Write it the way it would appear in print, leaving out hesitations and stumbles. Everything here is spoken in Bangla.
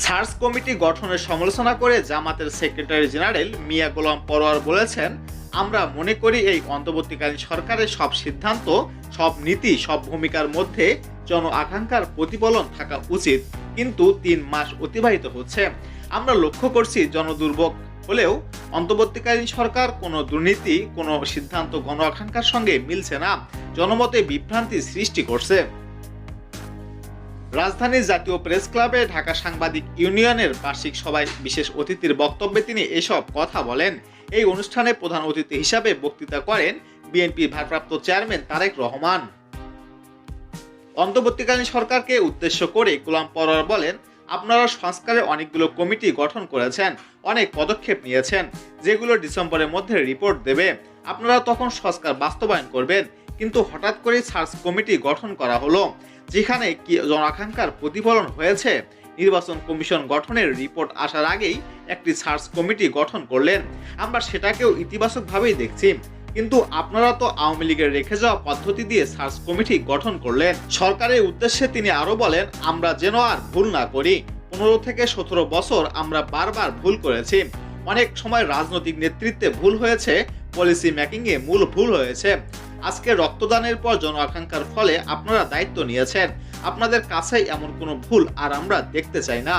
সার্চ কমিটি গঠনের সমালোচনা করে জামাতের সেক্রেটারি জেনারেল মিয়া গোলাম পরোয়ার বলেছেন, আমরা মনে করি এই অন্তর্বর্তীকালীন সরকারের সব সিদ্ধান্ত, সব নীতি, সব ভূমিকার মধ্যে জন আকাঙ্ক্ষার প্রতিফলন থাকা উচিত। কিন্তু 3 মাস অতিবাহিত হচ্ছে, আমরা লক্ষ্য করছি জনদুর্ভোগ হলেও অন্তর্বর্তীকালীন সরকার কোনো দুর্নীতি, কোনো সিদ্ধান্ত গণ আকাঙ্ক্ষার সঙ্গে মিলছে না, জনমতে বিভ্রান্তি সৃষ্টি করছে। রাজধানীর জাতীয় প্রেস ক্লাবে ঢাকা সাংবাদিক ইউনিয়নের বার্ষিক সভায় বিশেষ অতিথির বক্তব্যে তিনি এসব কথা বলেন। এই অনুষ্ঠানে প্রধান অতিথি হিসাবে বক্তৃতা করেন বিএনপির ভারপ্রাপ্ত চেয়ারম্যান তারেক রহমান। অন্তর্বর্তীকালীন সরকারকে উদ্দেশ্য করে গোলাম পরোয়ার বলেন, আপনারা সংস্কারের অনেকগুলো কমিটি গঠন করেছেন, অনেক পদক্ষেপ নিয়েছেন, যেগুলো ডিসেম্বরের মধ্যে রিপোর্ট দেবে। আপনারা তখন সংস্কার বাস্তবায়ন করবেন। কিন্তু হঠাৎ করে সার্চ কমিটি গঠন করা হলো, যেখানে কি জনাকাঙ্ক্ষার প্রতিফলন হয়েছে। নির্বাচন কমিশন গঠনের রিপোর্ট আসার আগেই একটি সার্চ কমিটি গঠন করলেন, আমরা সেটাকেও ইতিবাচকভাবেই দেখছি। কিন্তু আপনারা তো আওয়ামী লীগের রেখে যাওয়া পদ্ধতি দিয়ে সার্চ কমিটি গঠন করলেন। সরকারের উদ্দেশ্যে তিনি আরো বলেন, আমরা যেন আর ভুল না করি। 15 থেকে 17 বছর আমরা বারবার ভুল করেছি। অনেক সময় রাজনৈতিক নেতৃত্বে ভুল হয়েছে, পলিসি মেকিংয়ে মূল ভুল হয়েছে। আজকে রক্তদানের পর জন আকাঙ্ক্ষার ফলে আপনারা দায়িত্ব নিয়েছেন, আপনাদের কাছেই এমন কোনো ভুল আর আমরা দেখতে চাই না।